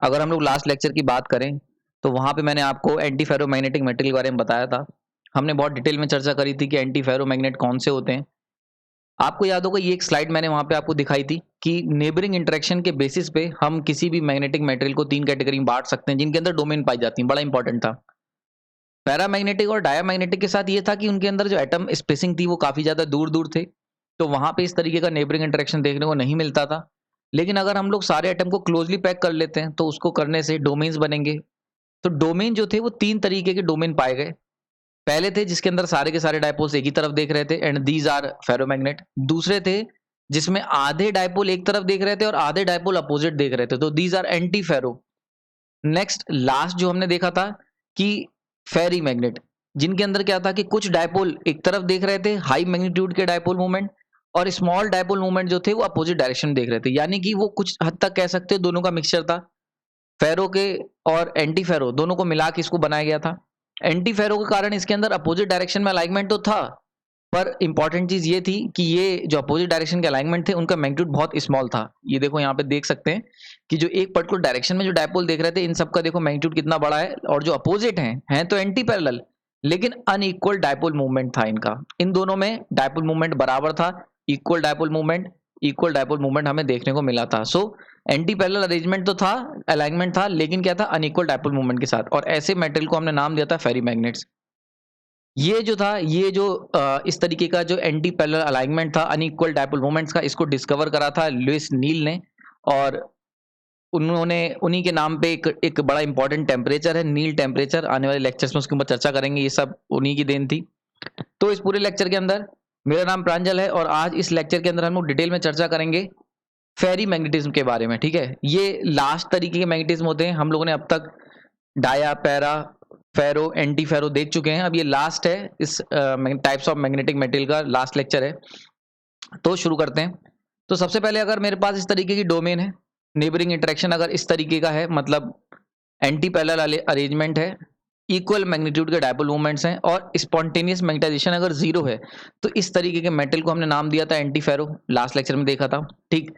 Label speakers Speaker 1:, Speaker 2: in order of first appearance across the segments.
Speaker 1: अगर हम लोग लास्ट लेक्चर की बात करें तो वहां पे मैंने आपको एंटी फेरोमैग्नेटिक मटेरियल के बारे में बताया था। हमने बहुत डिटेल में चर्चा करी थी कि एंटी फेरोमैग्नेट कौन से होते हैं। आपको याद होगा ये एक स्लाइड मैंने वहां पे आपको दिखाई थी कि नेबरिंग इंटरेक्शन के बेसिस पे हम किसी भी मैग्नेटिक मटेरियल को 3 कैटेगरी में बांट सकते हैं जिनके अंदर डोमेन पाई जाती है। बड़ा इंपॉर्टेंट था। पैरामैग्नेटिक और डायामैग्नेटिक के साथ ये था कि उनके अंदर जो एटम स्पेसिंग थी वो काफी ज्यादा दूर दूर थे, तो वहां पे इस तरीके का नेबरिंग इंटरेक्शन देखने को नहीं मिलता था। लेकिन अगर हम लोग सारे एटम को क्लोजली पैक कर लेते हैं तो उसको करने से डोमेन्स बनेंगे। तो डोमेन जो थे वो 3 तरीके के डोमेन पाए गए। पहले थे जिसके अंदर सारे के सारे डायपोल्स एक ही तरफ देख रहे थे एंड दीज आर फेरोमैग्नेट। दूसरे थे जिसमें आधे डायपोल एक तरफ देख रहे थे और आधे डायपोल अपोजिट देख रहे थे, तो these are anti ferro. Next last जो हमने देखा था कि फेरी मैग्नेट, जिनके अंदर क्या था कि कुछ डायपोल एक तरफ देख रहे थे हाई मैग्नीट्यूड के डायपोल मूवमेंट, और स्मॉल डायपोल मूवमेंट जो थे वो अपोजिट डायरेक्शन देख रहे थे। यानी कि वो कुछ हद तक कह सकते हो दोनों का मिक्सचर था। फेरो के और एंटी फेरो दोनों को मिला के इसको बनाया गया था। एंटी फेरो के कारण इसके अंदर अपोजिट डायरेक्शन में अलाइनमेंट तो था, पर इंपॉर्टेंट चीज ये थी कि ये जो अपोजिट डायरेक्शन के अलाइनमेंट थे उनका मैग्नीट्यूड बहुत स्मॉल था। ये देखो यहाँ पे देख सकते हैं कि जो एक पर्टिकुलर डायरेक्शन में जो डायपोल देख रहे थे इन सबका देखो मैग्नीट्यूड कितना बड़ा है, और जो अपोजिट हैं तो एंटी पैरेलल लेकिन अनइक्वल डायपोल मूवमेंट था इनका। इन दोनों में डायपोल मूवमेंट बराबर था, इक्वल डायपोल मूवमेंट हमें देखने को मिला था। सो एंटी पैरेलल अरेंजमेंट तो था, अलाइनमेंट था, लेकिन क्या था, अनइक्वल डायपोल मूवमेंट के साथ। और ऐसे मेटल को हमने नाम दिया था फेरी मैग्नेट्स। ये जो था, ये जो इस तरीके का जो एंटी पैरेलल अलाइनमेंट था अनइक्वल डायपोल मोमेंट्स का, इसको डिस्कवर करा था लुइस नील ने। और उन्होंने उन्हीं के नाम पे एक बड़ा इंपॉर्टेंट टेम्परेचर है नील टेम्परेचर, आने वाले लेक्चर्स में उसके ऊपर चर्चा करेंगे। ये सब उन्हीं की देन थी। तो इस पूरे लेक्चर के अंदर मेरा नाम प्रांजल है और आज इस लेक्चर के अंदर हम लोग डिटेल में चर्चा करेंगे फेरी मैग्नेटिज्म के बारे में। ठीक है, ये लास्ट तरीके के मैग्नेटिज्म होते हैं। हम लोगों ने अब तक डाया, पैरा, फेरो, एंटी फेरो देख चुके हैं। अब ये लास्ट है इस टाइप्स ऑफ मैग्नेटिक मटेरियल का, लास्ट लेक्चर है। तो शुरू करते हैं। तो सबसे पहले अगर मेरे पास इस तरीके की डोमेन है, नेबरिंग इंटरेक्शन अगर इस तरीके का है, मतलब एंटी पैरेलल अरेंजमेंट है, इक्वल मैग्नीट्यूड के डायपोल मूवमेंट्स हैं और स्पॉन्टेनियस मैग्नेटाइजेशन अगर जीरो है, तो इस तरीके के मेटल को हमने नाम दिया था एंटी फेरो, लास्ट लेक्चर में देखा था। ठीक,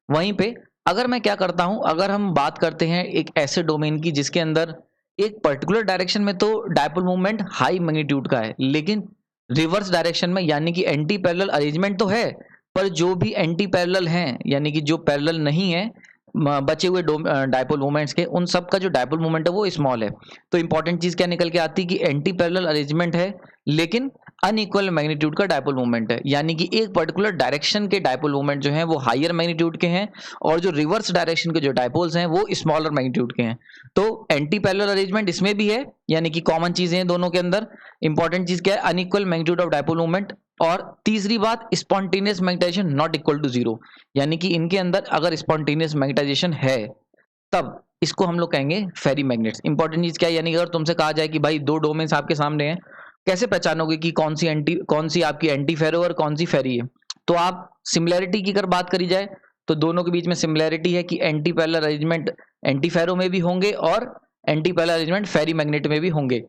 Speaker 1: वहीं पे अगर मैं क्या करता हूं, अगर हम बात करते हैं एक ऐसे डोमेन की जिसके अंदर एक पर्टिकुलर डायरेक्शन में तो डायपोल मूवमेंट हाई मैग्नीट्यूड का है, लेकिन रिवर्स डायरेक्शन में यानी कि एंटी पैरेलल अरेंजमेंट तो है, पर जो भी एंटी पैरेलल हैं यानी कि जो पैरेलल नहीं है बचे हुए डायपोल मूवमेंट्स के, उन सब का जो डायपोल मूवमेंट है वो स्मॉल है। तो इंपॉर्टेंट चीज क्या निकल के आती है कि एंटी पैरेलल अरेंजमेंट है लेकिन अनइक्वल मैग्नीट्यूड का डायपोल मूवमेंट है, यानी कि एक पर्टिकुलर डायरेक्शन के डायपोल मूवमेंट जो हैं वो हायर मैग्नीट्यूड के हैं और जो रिवर्स डायरेक्शन के जो डायपोल्स हैं वो स्मॉलर मैग्नीट्यूड के हैं। तो एंटी पैरेलल अरेंजमेंट इसमें भी है, यानी कि कॉमन चीजें हैं दोनों के अंदर। इंपॉर्टेंट चीज क्या है, unequal magnitude of dipole movement. और तीसरी बात, spontaneous magnetization not equal to zero, यानी कि इनके अंदर अगर स्पॉन्टेनियस मैग्नेटाइजेशन है तब इसको हम लोग कहेंगे फेरी मैग्नेट्स। इंपॉर्टेंट चीज क्या है, यानी अगर तुमसे कहा जाए कि भाई दो डोमेन्स आपके सामने हैं, कैसे पहचानोगे कि कौन सी आपकी एंटी फेरो और कौन सी फेरी है? तो आप सिमिलैरिटी की अगर बात करी जाए तो दोनों के बीच में सिमिलैरिटी है कि anti parallel arrangement anti ferro में भी होंगे और anti parallel arrangement ferri magnet में भी होंगे।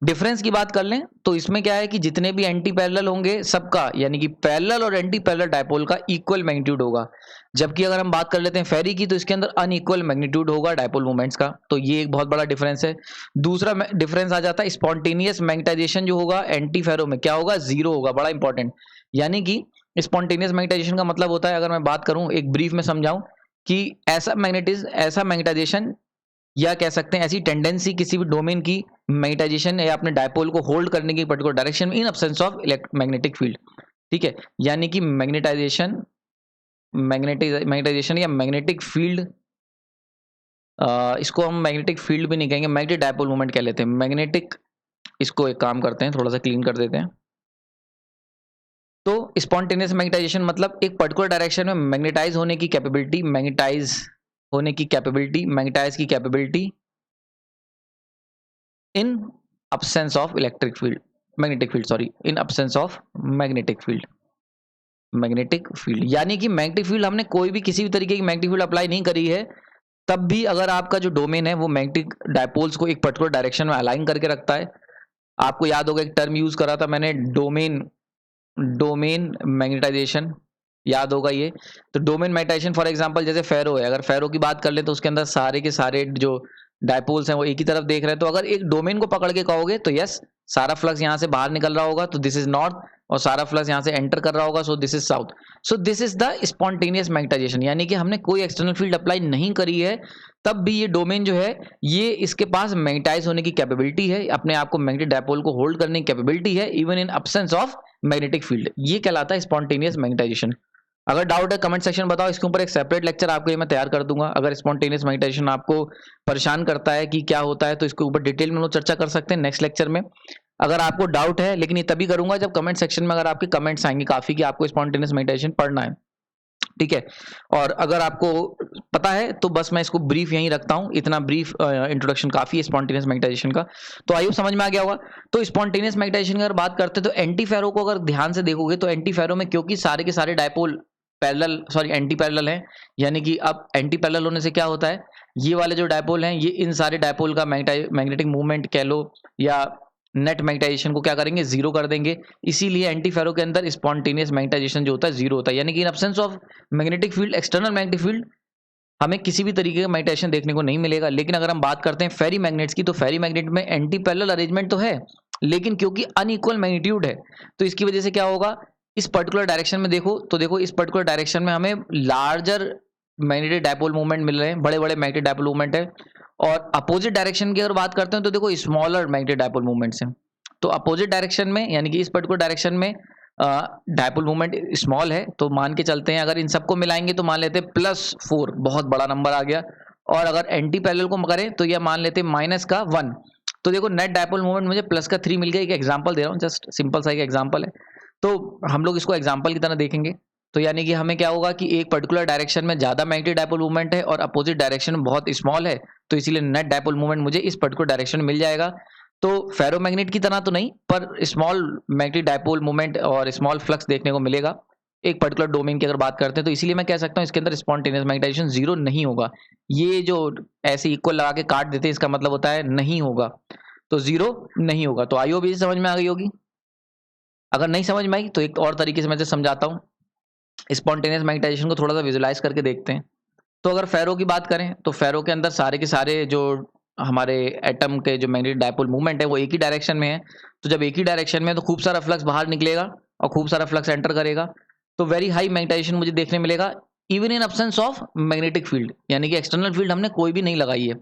Speaker 1: डिफरेंस की बात कर लें तो इसमें क्या है कि जितने भी एंटी पैरेलल होंगे सबका, यानी कि पैरेलल और एंटी पैरेलल डायपोल का इक्वल मैग्नीट्यूड होगा, जबकि अगर हम बात कर लेते हैं फेरी की तो इसके अंदर अनइक्वल मैग्नीट्यूड होगा डायपोल मूवमेंट्स का। तो ये एक बहुत बड़ा डिफरेंस है। दूसरा डिफरेंस आ जाता है स्पॉन्टेनियस मैग्नेटाइजेशन जो होगा एंटी फेरो में क्या होगा, जीरो होगा। बड़ा इंपॉर्टेंट, यानी कि स्पॉन्टेनियस मैग्नेटाइजेशन का मतलब होता है, अगर मैं बात करूं एक ब्रीफ में समझाऊं, कि ऐसा मैग्नेटाइजेशन या कह सकते हैं ऐसी टेंडेंसी किसी भी डोमेन की मैग्नेटाइजेशन या अपने डायपोल को होल्ड करने की पर्टिकुलर डायरेक्शन में in absence of magnetic field. ठीक है, यानी कि मैग्नेटाइजेशन या मैग्नेटिक फील्ड, इसको हम मैग्नेटिक फील्ड भी नहीं कहेंगे, मैग्नेटिक डायपोल मूवमेंट कह लेते हैं मैग्नेटिक। इसको एक काम करते हैं, थोड़ा सा क्लीन कर देते हैं। तो स्पॉन्टेनियस मैग्नेटाइजेशन मतलब एक पर्टिकुलर डायरेक्शन में मैग्नेटाइज होने की कैपेबिलिटी, मैग्नेटाइज की capability in absence of magnetic field, यानी कि मैग्नेटिक फील्ड हमने कोई भी किसी भी तरीके की मैग्नेटिक फील्ड अप्लाई नहीं करी है, तब भी अगर आपका जो डोमेन है वो मैग्नेटिक डायपोल्स को एक पर्टिकुलर डायरेक्शन में अलाइन करके रखता है। आपको याद होगा एक टर्म यूज करा था मैंने, डोमेन मैग्नेटाइजेशन, याद होगा ये। तो डोमेन मैग्नेटाइजेशन फॉर एग्जांपल जैसे फेरो है, अगर फेरो की बात कर ले तो उसके अंदर सारे के सारे जो डायपोल्स हैं वो एक ही तरफ देख रहे हैं। तो अगर एक डोमेन को पकड़ के कहोगे तो यस, सारा फ्लक्स यहाँ से बाहर निकल रहा होगा, तो दिस इज नॉर्थ, और सारा फ्लक्स यहाँ से एंटर कर रहा होगा, so this is south. So this is the spontaneous magnetization, यानी कि हमने कोई एक्सटर्नल फील्ड अप्लाई नहीं करी है, तब भी ये डोमेन जो है ये इसके पास मैग्नेटाइज होने की कैपेबिलिटी है, अपने आप को मैग्नेटिक डायपोल को होल्ड करने की कैपेबिलिटी है even in absence of magnetic field. ये कहलाता है स्पॉन्टेनियस मैग्नेटाइजेशन। अगर डाउट है कमेंट सेक्शन बताओ, इसके ऊपर एक सेपरेट लेक्चर आपके लिए मैं तैयार कर दूंगा। अगर स्पॉन्टेनियस मैग्नेटाइजेशन आपको परेशान करता है कि क्या होता है तो इसके ऊपर डिटेल में हम लोग चर्चा कर सकते हैं नेक्स्ट लेक्चर में। अगर आपको डाउट है, लेकिन ये तभी करूंगा जब कमेंट सेक्शन में अगर आपके कमेंट्स आएंगे काफी कि आपको स्पॉन्टेनियस मैग्नेटाइजेशन पढ़ना है, ठीक है। और अगर आपको पता है तो बस मैं इसको ब्रीफ यहीं रखता हूं, इतना ब्रीफ इंट्रोडक्शन काफी है स्पॉन्टेनियस मैग्नेटाइजेशन का। तो आई होप समझ में आ गया होगा। तो स्पॉन्टेनियस मैग्नेटाइजेशन की अगर बात करते हैं तो एंटी फेरो को अगर ध्यान से देखोगे तो एंटी फेरो में क्योंकि सारे के सारे dipole parallel sorry anti parallel है, यानी कि अब एंटी पैरेलल होने से क्या होता है, ये वाले जो डायपोल हैं ये इन सारे डायपोल का मैग्नेटिक मूवमेंट कह लो या नेट मैग्नेटाइजेशन को क्या करेंगे, जीरो कर देंगे। इसीलिए एंटी फेरो के अंदर स्पॉन्टेनियस मैग्नेटाइजेशन जो होता है जीरो होता है, यानी कि in absence of magnetic field, external magnetic field, हमें किसी भी तरीके का मैग्नेटाइजेशन देखने को नहीं मिलेगा। लेकिन अगर हम बात करते हैं फेरी मैग्नेट्स की, तो फेरी मैग्नेट में एंटी पैरेलल अरेंजमेंट तो है, लेकिन क्योंकि अनइक्वल मैग्नीट्यूड है तो इसकी वजह से क्या होगा, इस पर्टिकुलर डायरेक्शन में देखो तो देखो इस पर्टिकुलर डायरेक्शन में हमें लार्जर मैग्नेटिक डायपोल मूवमेंट मिल रहे हैं, बड़े बड़े मैग्नेटिक डायपोल मूवमेंट है। और अपोजिट डायरेक्शन की अगर बात करते हैं तो देखो स्मॉलर मैग्नेटिक डायपोल मूवमेंट्स हैं। तो अपोजिट डायरेक्शन में यानी कि इस पर्टिकुलर डायरेक्शन में डायपोल मूवमेंट स्मॉल है, तो मान के चलते हैं अगर इन सबको मिलाएंगे तो मान लेते हैं +4, बहुत बड़ा नंबर आ गया। और अगर एंटी पैरेलल को करें तो यह मान लेते हैं -1। तो देखो नेट डायपोल मूवमेंट मुझे +3 मिल गया। एक एग्जांपल दे रहा हूँ, जस्ट सिंपल सा एक एग्जांपल है, तो हम लोग इसको एग्जांपल की तरह देखेंगे। तो यानी कि हमें क्या होगा कि एक पर्टिकुलर डायरेक्शन में ज्यादा मैग्नेटिक डायपोल मूवमेंट है और अपोजिट डायरेक्शन में बहुत स्मॉल है, तो इसीलिए नेट डायपोल मूवमेंट मुझे इस पर्टिकुलर डायरेक्शन में मिल जाएगा। तो फेरोमैग्नेट की तरह तो नहीं, पर स्मॉल मैग्नेटिक डायपोल मूवमेंट और स्मॉल फ्लक्स देखने को मिलेगा एक पर्टिकुलर डोमेन की अगर बात करते हैं। तो इसीलिए मैं कह सकता हूँ इसके अंदर स्पॉन्टेनियस मैग्नेटाइजेशन जीरो नहीं होगा। ये जो ऐसे इक्वल लगा के काट देते हैं इसका मतलब होता है नहीं होगा, तो जीरो नहीं होगा। तो आई होप ये समझ में आ गई होगी। अगर नहीं समझ में आई तो एक और तरीके से मैं समझाता हूँ, स्पॉन्टेनियस मैग्नेटाइजेशन को थोड़ा सा विजुलाइज करके देखते हैं। तो अगर फेरो की बात करें तो फेरो के अंदर सारे के सारे जो हमारे एटम के जो मैग्नेटिक डायपोल मूवमेंट है वो एक ही डायरेक्शन में है। तो जब एक ही डायरेक्शन में है तो खूब सारा फ्लक्स बाहर निकलेगा और खूब सारा फ्लक्स एंटर करेगा, तो वेरी हाई मैग्नेटाइजेशन मुझे देखने मिलेगा even in absence of magnetic field, यानी कि एक्सटर्नल फील्ड हमने कोई भी नहीं लगाई है,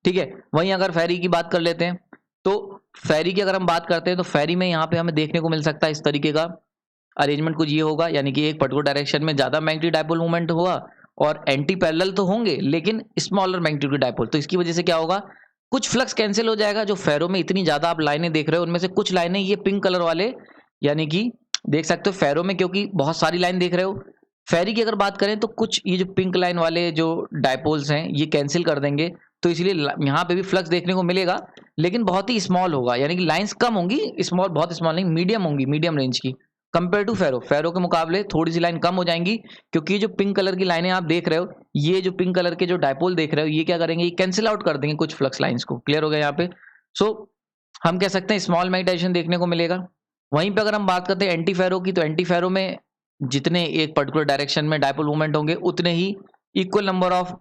Speaker 1: ठीक है। वहीं अगर फेरी की बात कर लेते हैं तो फेरी की अगर हम बात करते हैं तो फेरी में यहाँ पे हमें देखने को मिल सकता है इस तरीके का अरेंजमेंट कुछ ये होगा, यानी कि एक पर्टिकुलर डायरेक्शन में ज्यादा मैग्नेटिक डायपोल मूवमेंट होगा और एंटी पैरेलल तो होंगे लेकिन स्मॉलर मैग्नेटिक डायपोल। तो इसकी वजह से क्या होगा, कुछ फ्लक्स कैंसिल हो जाएगा। जो फेरो में इतनी ज्यादा आप लाइनें देख रहे हो उनमें से कुछ लाइनें ये पिंक कलर वाले, यानी कि देख सकते हो फेरो में क्योंकि बहुत सारी लाइन देख रहे हो। फेरी की अगर बात करें तो कुछ ये जो पिंक लाइन वाले जो डायपोल्स हैं ये कैंसिल कर देंगे, तो इसलिए यहाँ पे भी फ्लक्स देखने को मिलेगा लेकिन बहुत ही स्मॉल होगा, यानी कि लाइंस कम होंगी, स्मॉल बहुत स्मॉल नहीं, मीडियम होंगी, मीडियम रेंज की कंपेयर टू फेरो। फेरो के मुकाबले थोड़ी सी लाइन कम हो जाएंगी क्योंकि जो पिंक कलर की लाइनें आप देख रहे हो, ये जो पिंक कलर के जो डायपोल देख रहे हो ये क्या करेंगे, ये कैंसिल आउट कर देंगे कुछ फ्लक्स लाइंस को। क्लियर हो गया यहाँ पे। सो हम कह सकते हैं स्मॉल मैग्नेटाइजेशन देखने को मिलेगा। वहीं पे अगर हम बात करते हैं एंटी फेरो की, तो एंटी फेरो में जितने एक पर्टिकुलर डायरेक्शन में डायपोल मूवमेंट होंगे उतने ही इक्वल नंबर ऑफ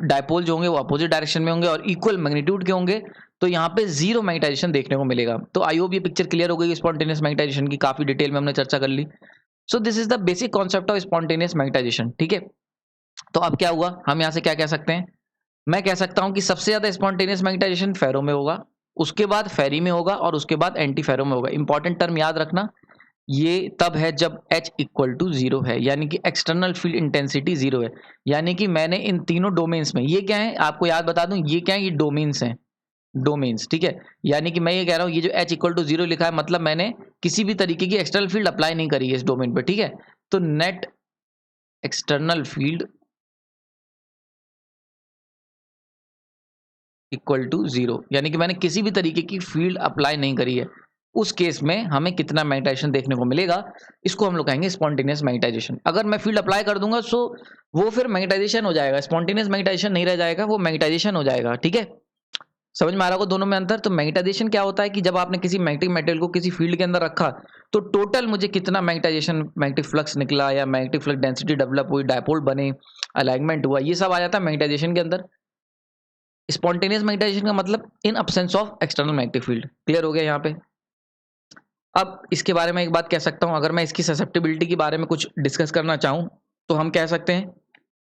Speaker 1: डायपोल जो होंगे वो अपोजिट डायरेक्शन में होंगे और इक्वल मैग्नीट्यूड के होंगे, तो यहाँ पे जीरो मैग्नेटाइजेशन देखने को मिलेगा। तो आई होप ये पिक्चर क्लियर हो गई स्पॉन्टेनियस मैग्नेटाइजेशन की, काफी डिटेल में हमने चर्चा कर ली। So this is the basic concept of spontaneous magnetization, ठीक है। तो अब क्या हुआ, हम यहाँ से क्या कह सकते हैं, मैं कह सकता हूँ कि सबसे ज्यादा स्पॉन्टेनियस मैग्नेटाइजेशन फेरो में होगा, उसके बाद फेरी में होगा और उसके बाद एंटी फेरो में होगा। इंपॉर्टेंट टर्म याद रखना, ये तब है जब H इक्वल टू 0 है, यानी कि एक्सटर्नल फील्ड इंटेंसिटी 0 है। यानी कि मैंने इन तीनों डोमेन्स में, ये क्या है आपको याद बता दूं, ये क्या है, ये डोमेन्स हैं, डोमेन्स, ठीक है। यानी कि मैं ये कह रहा हूँ ये जो H इक्वल टू 0 लिखा है मतलब मैंने किसी भी तरीके की एक्सटर्नल फील्ड अप्लाई नहीं करी है इस डोमेन पे, ठीक है। तो net external field equal to 0, यानी कि मैंने किसी भी तरीके की फील्ड अप्लाई नहीं करी है। उस केस में हमें कितना मैग्नेटाइजेशन देखने को मिलेगा, इसको हम लोग कहेंगे स्पॉन्टेनियस मैग्नेटाइजेशन। अगर मैं फील्ड अप्लाई कर दूंगा सो वो फिर मैग्नेटाइजेशन हो जाएगा, स्पॉन्टेनियस मैग्नेटाइजेशन नहीं रह जाएगा, वो मैग्नेटाइजेशन हो जाएगा, ठीक है। समझ में आ रहा होगा दोनों में अंतर। तो मैग्नेटाइजेशन क्या होता है कि जब आपने किसी मैग्नेटिक मटेरियल को किसी फील्ड के अंदर रखा तो टोटल मुझे कितना मैग्नेटाइजेशन, मैग्नेटिक फ्लक्स निकला या मैग्नेटिक फ्लक्स डेंसिटी डेवलप हुई, डायपोल बने, अलाइनमेंट हुआ, ये सब आ जाता है मैग्नेटाइजेशन के अंदर। स्पॉन्टेनियस मैग्नेटाइजेशन का मतलब इन absence of external magnetic field. Clear हो गया यहाँ पे। अब इसके बारे में एक बात कह सकता हूँ, अगर मैं इसकी ससेप्टिबिलिटी के बारे में कुछ डिस्कस करना चाहूँ तो हम कह सकते हैं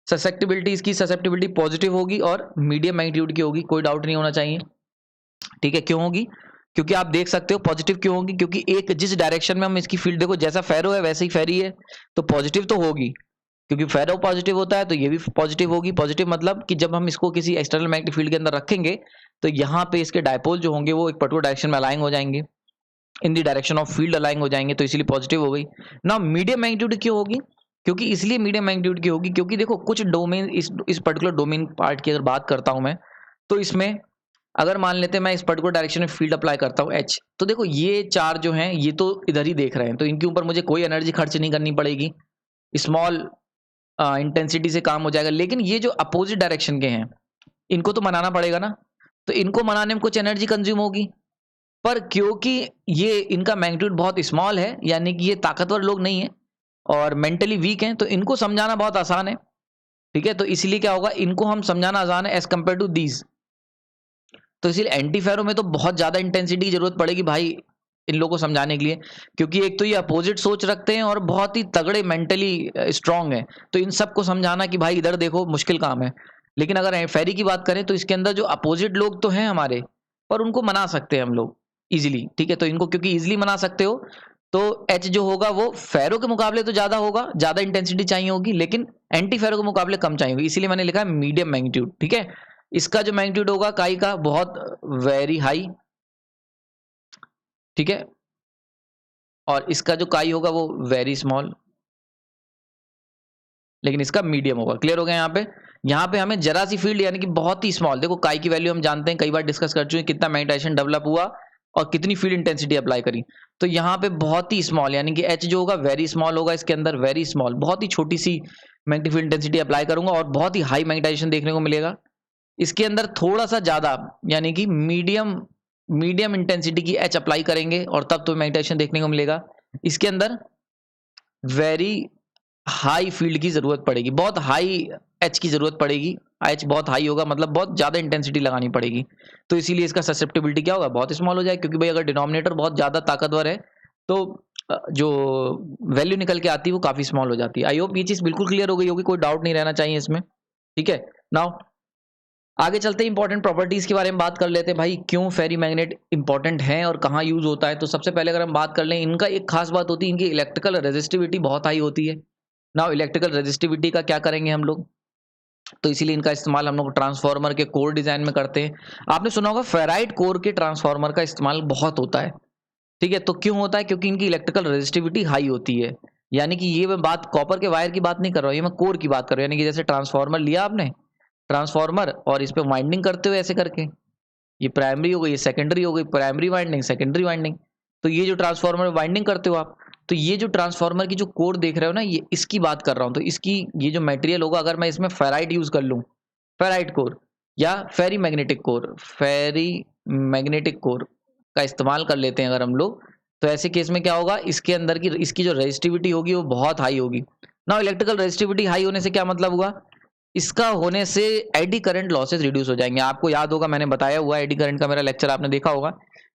Speaker 1: ससेप्टिबिलिटी, इसकी ससेप्टिबिलिटी पॉजिटिव होगी और मीडियम मैग्नीट्यूड की होगी, कोई डाउट नहीं होना चाहिए। ठीक है, क्यों होगी? क्योंकि आप देख सकते हो पॉजिटिव क्यों होगी, क्योंकि एक जिस डायरेक्शन में हम इसकी फील्ड, देखो जैसा फेरो है वैसे ही फेरी है, तो पॉजिटिव तो होगी, क्योंकि फेरो पॉजिटिव होता है तो ये भी पॉजिटिव होगी। पॉजिटिव मतलब कि जब हम इसको किसी एक्सटर्नल मैग्नेटिक फील्ड के अंदर रखेंगे तो यहाँ पे इसके डायपोल जो होंगे वो एक पर्टिकुलर डायरेक्शन में अलाइन हो जाएंगे, in the direction of field align हो जाएंगे, तो इसलिए पॉजिटिव हो गई ना। मीडियम मैग्नीट्यूड क्यों होगी? क्योंकि इसलिए मीडियम मैग्नीट्यूड की होगी क्योंकि देखो कुछ डोमेन, इस पर्टिकुलर डोमेन पार्ट की अगर बात करता हूं मैं, तो इसमें अगर मान लेते हैं मैं इस पर्टिकुलर डायरेक्शन में फील्ड अप्लाई करता हूं एच, तो देखो ये चार जो हैं ये तो इधर ही देख रहे हैं, तो इनके ऊपर मुझे कोई एनर्जी खर्च नहीं करनी पड़ेगी, स्मॉल इंटेंसिटी से काम हो जाएगा। लेकिन ये जो अपोजिट डायरेक्शन के हैं इनको तो मनाना पड़ेगा ना, तो इनको मनाने में कुछ एनर्जी कंज्यूम होगी। पर क्योंकि ये इनका मैग्नीट्यूड बहुत स्मॉल है, यानी कि ये ताकतवर लोग नहीं है और मेंटली वीक हैं, तो इनको समझाना बहुत आसान है। ठीक है, तो इसलिए क्या होगा, इनको हम समझाना आसान है एज कंपेयर टू दीज। तो इसलिए एंटी फेरो में तो बहुत ज्यादा इंटेंसिटी की जरूरत पड़ेगी भाई इन लोगों को समझाने के लिए, क्योंकि एक तो ये अपोजिट सोच रखते हैं और बहुत ही तगड़े मेंटली स्ट्रांग है, तो इन सबको समझाना कि भाई इधर देखो मुश्किल काम है। लेकिन अगर फेरी की बात करें तो इसके अंदर जो अपोजिट लोग तो हैं हमारे, पर उनको मना सकते हैं हम लोग इजीली। ठीक है, तो इनको क्योंकि इजीली मना सकते हो तो एच जो होगा वो फेरो के मुकाबले तो ज्यादा होगा, ज्यादा इंटेंसिटी चाहिए होगी, लेकिन एंटी फेरो के मुकाबले कम चाहिए होगी, इसीलिए मैंने लिखा है मीडियम मैग्नीट्यूड। ठीक है, इसका जो मैग्नीट्यूड होगा काई का बहुत वेरी हाई, ठीक है, और इसका जो काई होगा वो वेरी स्मॉल, लेकिन इसका मीडियम होगा। क्लियर हो गया यहाँ पे हमें जरा सी फील्ड यानी कि बहुत ही स्मॉल, देखो काई की वैल्यू हम जानते हैं, कई बार डिस्कस कर चुके हैं कितना मैग्नेटाइजेशन डेवलप हुआ और कितनी फील्ड इंटेंसिटी अप्लाई करी, तो यहाँ पे बहुत ही स्मॉल यानी कि एच जो होगा वेरी स्मॉल होगा, इसके अंदर वेरी स्मॉल, बहुत ही छोटी सी मैग्नेटिक फील्ड इंटेंसिटी अप्लाई करूंगा और बहुत ही हाई मैग्नेटाइजेशन देखने को मिलेगा। इसके अंदर थोड़ा सा ज्यादा यानी कि मीडियम इंटेंसिटी की एच अप्लाई करेंगे और तब तो मैग्नेटाइजेशन देखने को मिलेगा। इसके अंदर वेरी हाई फील्ड की जरूरत पड़ेगी, बहुत हाई एच की जरूरत पड़ेगी, एच बहुत हाई होगा मतलब बहुत ज्यादा इंटेंसिटी लगानी पड़ेगी, तो इसीलिए इसका ससेप्टिबिलिटी क्या होगा, बहुत स्मॉल हो जाए, क्योंकि भाई अगर डिनोमिनेटर बहुत ज्यादा ताकतवर है तो जो वैल्यू निकल के आती है वो काफी स्मॉल हो जाती है। आई होप ये चीज बिल्कुल क्लियर हो गई होगी, कोई डाउट नहीं रहना चाहिए इसमें। ठीक है, नाउ आगे चलते हैं इंपॉर्टेंट प्रॉपर्टीज के बारे में बात कर लेते हैं भाई, क्यों फेरी मैग्नेट इंपॉर्टेंट है और कहाँ यूज होता है। तो सबसे पहले अगर हम बात कर लें, इनका एक खास बात होती है, इनकी इलेक्ट्रिकल रेजिस्टिविटी बहुत हाई होती है। नाउ इलेक्ट्रिकल रेजिस्टिविटी का क्या करेंगे हम लोग, तो इसीलिए इनका इस्तेमाल हम लोग ट्रांसफार्मर के कोर डिजाइन में करते हैं। आपने सुना होगा फेराइट कोर के ट्रांसफार्मर का इस्तेमाल बहुत होता है। ठीक है, तो क्यों होता है, क्योंकि इनकी इलेक्ट्रिकल रेजिस्टिविटी हाई होती है, यानी कि ये मैं बात कॉपर के वायर की बात नहीं कर रहा हूँ, ये मैं कोर की बात कर रहा हूँ, यानी कि जैसे ट्रांसफार्मर लिया आपने, ट्रांसफार्मर और इस पे वाइंडिंग करते हुए ऐसे करके, ये प्राइमरी हो गई, ये सेकेंडरी हो गई, प्राइमरी वाइंडिंग सेकेंडरी वाइंडिंग, तो ये जो ट्रांसफार्मर वाइंडिंग करते हो आप, तो ये जो ट्रांसफार्मर की जो कोर देख रहे हो ना, ये इसकी बात कर रहा हूँ। तो इसकी ये जो मटेरियल होगा, अगर मैं इसमें फेराइट यूज कर लूँ, फेराइट कोर या फेरी मैग्नेटिक कोर, फेरी मैग्नेटिक कोर का इस्तेमाल कर लेते हैं अगर हम लोग, तो ऐसे केस में क्या होगा, इसके अंदर की इसकी जो रेजिस्टिविटी होगी वो बहुत हाई होगी ना। इलेक्ट्रिकल रेजिस्टिविटी हाई होने से क्या मतलब हुआ, इसका होने से एडी करंट लॉसेस रिड्यूस हो जाएंगे। आपको याद होगा मैंने बताया हुआ एडी करंट का, मेरा लेक्चर आपने देखा होगा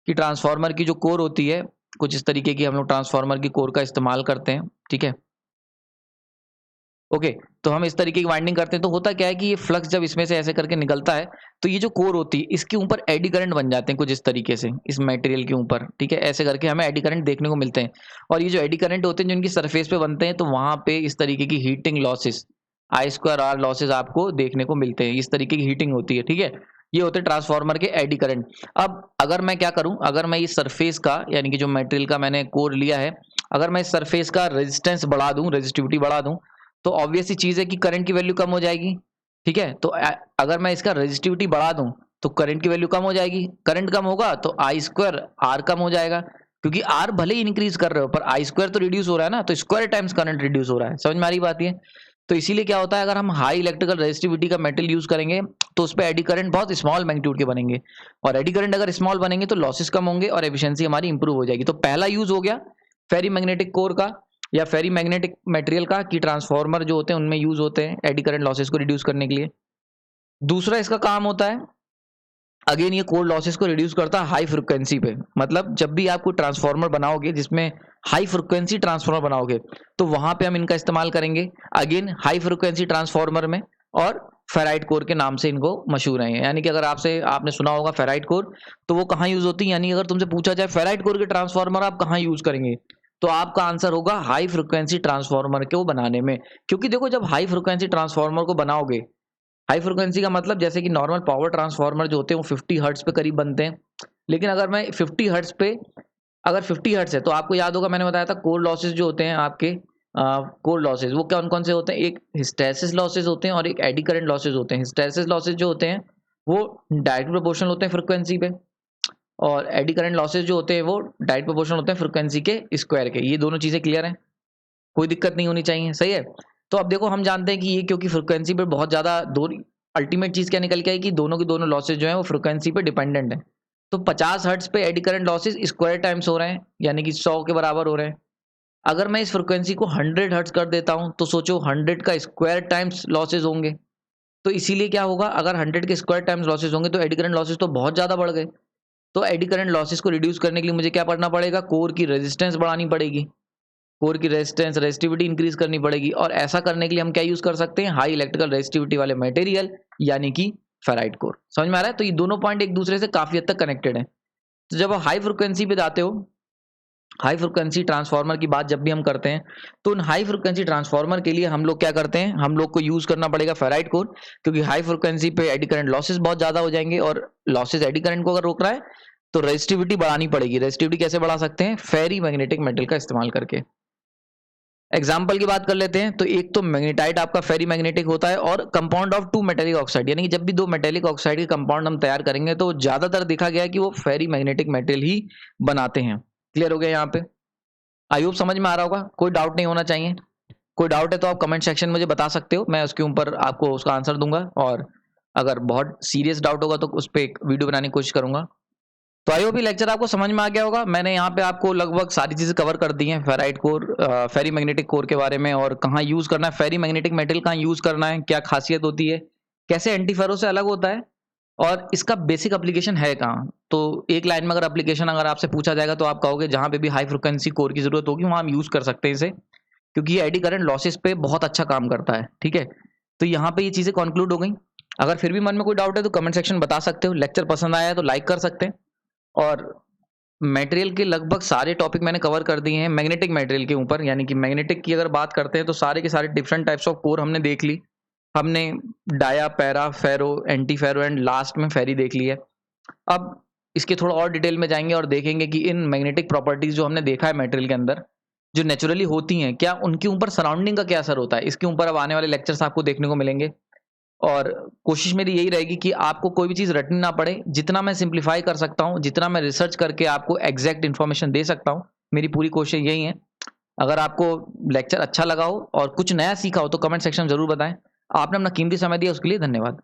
Speaker 1: कि ट्रांसफार्मर की जो कोर होती है कुछ इस तरीके की, हम लोग ट्रांसफार्मर की कोर का इस्तेमाल करते हैं। ठीक है, ओके, तो हम इस तरीके की वाइंडिंग करते हैं, तो होता क्या है कि ये फ्लक्स जब इसमें से ऐसे करके निकलता है तो ये जो कोर होती है इसके ऊपर एडी करंट बन जाते हैं कुछ इस तरीके से, इस मटेरियल के ऊपर। ठीक है, ऐसे करके हमें एडी करंट देखने को मिलते हैं, और ये जो एडी करंट होते हैं जो इनकी सरफेस पे बनते हैं, तो वहां पे इस तरीके की हीटिंग लॉसेस, I2R लॉसेस आपको देखने को मिलते हैं, इस तरीके की हीटिंग होती है। ठीक है, ये होते हैं ट्रांसफार्मर के एडी करंट। अब अगर मैं क्या करूं, अगर मैं इस सरफेस का यानी कि जो मटेरियल का मैंने कोर लिया है, अगर मैं इस सरफेस का रेजिस्टेंस बढ़ा दूं, रेजिस्टिविटी बढ़ा दूं, तो ऑब्वियस सी चीज है कि करंट की वैल्यू कम हो जाएगी। ठीक है, तो अगर मैं इसका रेजिस्टिविटी बढ़ा दूं तो करंट की वैल्यू कम हो जाएगी, करंट कम होगा तो I2R कम हो जाएगा, क्योंकि R भले ही इंक्रीज कर रहे हो पर I2 तो रिड्यूस हो रहा है ना, तो स्क्वायर टाइम्स करंट रिड्यूस हो रहा है। समझ में आ रही बात ये। तो इसीलिए क्या होता है, अगर हम हाई इलेक्ट्रिकल रेजिस्टिविटी का मेटल यूज करेंगे तो उस पर एडी करंट बहुत स्मॉल मैग्नीट्यूड के बनेंगे, और एडी करंट अगर स्मॉल बनेंगे तो लॉसेस कम होंगे और एफिशिएंसी हमारी इंप्रूव हो जाएगी। तो पहला यूज हो गया फेरी मैग्नेटिक कोर का या फेरी मैग्नेटिक मटेरियल का, कि ट्रांसफार्मर जो होते हैं उनमें यूज होते हैं एडी करंट लॉसेस को रिड्यूस करने के लिए। दूसरा इसका काम होता है, अगेन ये कोर लॉसेस को रिड्यूस करता है हाई फ्रिक्वेंसी पे। मतलब जब भी आप कोई ट्रांसफार्मर बनाओगे जिसमें हाई फ्रिक्वेंसी ट्रांसफार्मर बनाओगे तो वहां पे हम इनका इस्तेमाल करेंगे, अगेन हाई फ्रिक्वेंसी ट्रांसफार्मर में, और फेराइट कोर के नाम से इनको मशहूर है। यानी कि अगर आपने सुना होगा फेराइट कोर, तो वो कहाँ यूज होती है, यानी अगर तुमसे पूछा जाए फेराइट कोर के ट्रांसफार्मर आप कहाँ यूज करेंगे, तो आपका आंसर होगा हाई फ्रिक्वेंसी ट्रांसफार्मर को बनाने में। क्योंकि देखो, जब हाई फ्रिक्वेंसी ट्रांसफार्मर को बनाओगे, हाई फ्रिक्वेंसी का मतलब जैसे कि नॉर्मल पावर ट्रांसफार्मर जो होते हैं वो 50 हर्ट्ज पे करीब बनते हैं, लेकिन अगर मैं 50 हर्ट्ज पे, अगर 50 हर्ट्ज है तो आपको याद होगा मैंने बताया था कोर लॉसेस जो होते हैं आपके, कोर लॉसेस वो कौन कौन से होते हैं, एक हिस्टैरिसीस लॉसेस होते हैं और एक एडी करंट लॉसेस होते हैं। हिस्टैरिसीस लॉसेस जो होते हैं वो डायरेक्ट प्रोपोर्शनल होते हैं फ्रिक्वेंसी पे, और एडी करंट लॉसेस जो होते हैं वो डायरेक्ट प्रोपोर्शनल होते हैं फ्रिक्वेंसी के स्क्वायर के। ये दोनों चीजें क्लियर हैं, कोई दिक्कत नहीं होनी चाहिए, सही है। तो अब देखो, हम जानते हैं कि ये क्योंकि फ्रिक्वेंसी पे बहुत ज़्यादा दो, अल्टीमेट चीज़ क्या निकल के आई कि दोनों की दोनों लॉसेज जो हैं वो फ्रिक्वेंसी पे डिपेंडेंट है। तो 50 हर्ट्ज पे eddy current losses square times हो रहे हैं, यानी कि 100 के बराबर हो रहे हैं। अगर मैं इस फ्रिक्वेंसी को 100 हर्ट्ज कर देता हूँ तो सोचो 100 का स्क्वायर टाइम्स लॉसेज होंगे। तो इसीलिए क्या होगा, अगर 100 के स्क्वायर टाइम्स लॉसेज होंगे तो एडी करंट लॉसेज तो बहुत ज़्यादा बढ़ गए। तो एडी करंट लॉसेज को रिड्यूस करने के लिए मुझे क्या करना पड़ेगा, कोर की रेजिस्टेंस बढ़ानी पड़ेगी, कोर की रेजिस्टेंस रेजिस्टिविटी इंक्रीज करनी पड़ेगी। और ऐसा करने के लिए हम क्या यूज कर सकते हैं, हाई इलेक्ट्रिकल रेजिस्टिविटी वाले मटेरियल, यानी कि फेराइट कोर। समझ में आ रहा है। तो ये दोनों पॉइंट एक दूसरे से काफी हद तक कनेक्टेड है। तो जब आप हाई फ्रिक्वेंसी पे जाते हो, हाई फ्रिक्वेंसी ट्रांसफार्मर की बात जब भी हम करते हैं, तो उन हाई फ्रिक्वेंसी ट्रांसफार्मर के लिए हम लोग क्या करते हैं, हम लोग को यूज करना पड़ेगा फेराइट कोर, क्योंकि हाई फ्रिक्वेंसी पे एडी करंट लॉसेस बहुत ज्यादा हो जाएंगे, और लॉसेस एडी करंट को अगर रोक रहा है तो रेजिस्टिविटी बढ़ानी पड़ेगी। रेजिस्टिविटी कैसे बढ़ा सकते हैं, फेरी मैग्नेटिक मेटल का इस्तेमाल करके। एग्जाम्पल की बात कर लेते हैं, तो एक तो मैग्नेटाइट आपका फेरी मैग्नेटिक होता है, और कंपाउंड ऑफ 2 मेटेलिक ऑक्साइड, यानी कि जब भी 2 मेटेलिक ऑक्साइड के कंपाउंड हम तैयार करेंगे तो ज्यादातर देखा गया है कि वो फेरी मैग्नेटिक मेटल ही बनाते हैं। क्लियर हो गया यहाँ पे, आई होप समझ में आ रहा होगा, कोई डाउट नहीं होना चाहिए। कोई डाउट है तो आप कमेंट सेक्शन में मुझे बता सकते हो, मैं उसके ऊपर आपको उसका आंसर दूंगा, और अगर बहुत सीरियस डाउट होगा तो उस पर एक वीडियो बनाने की कोशिश करूंगा। तो आई होप ये लेक्चर आपको समझ में आ गया होगा। मैंने यहाँ पे आपको लगभग सारी चीजें कवर कर दी हैं फेराइट कोर, फेरी मैग्नेटिक कोर के बारे में, और कहाँ यूज करना है फेरी मैग्नेटिक मेटल, कहाँ यूज करना है, क्या खासियत होती है, कैसे एंटी फेरो से अलग होता है, और इसका बेसिक एप्लीकेशन है कहाँ। तो एक लाइन में अगर एप्लीकेशन अगर आपसे पूछा जाएगा तो आप कहोगे जहाँ पे भी हाई फ्रिक्वेंसी कोर की जरूरत होगी वहाँ हम यूज कर सकते हैं इसे, क्योंकि ये एडी करंट लॉसेस पे बहुत अच्छा काम करता है। ठीक है, तो यहाँ पे ये चीजें कंक्लूड हो गई। अगर फिर भी मन में कोई डाउट है तो कमेंट सेक्शन बता सकते हो। लेक्चर पसंद आया है तो लाइक कर सकते हैं, और मटेरियल के लगभग सारे टॉपिक मैंने कवर कर दिए हैं मैग्नेटिक मटेरियल के ऊपर। यानी कि मैग्नेटिक की अगर बात करते हैं तो सारे के सारे डिफरेंट टाइप्स ऑफ कोर हमने देख ली। हमने dia, para, ferro, anti ferro and last में फेरी देख ली है। अब इसके थोड़ा और डिटेल में जाएंगे और देखेंगे कि इन मैग्नेटिक प्रॉपर्टीज जो हमने देखा है मटेरियल के अंदर जो नेचुरली होती हैं, क्या उनके ऊपर सराउंडिंग का क्या असर होता है, इसके ऊपर अब आने वाले लेक्चर्स आपको देखने को मिलेंगे। और कोशिश मेरी यही रहेगी कि आपको कोई भी चीज़ रटनी ना पड़े, जितना मैं सिंप्लीफाई कर सकता हूँ, जितना मैं रिसर्च करके आपको एग्जैक्ट इन्फॉर्मेशन दे सकता हूँ, मेरी पूरी कोशिश यही है। अगर आपको लेक्चर अच्छा लगा हो और कुछ नया सीखा हो तो कमेंट सेक्शन में जरूर बताएं। आपने अपना कीमती समय दिया उसके लिए धन्यवाद।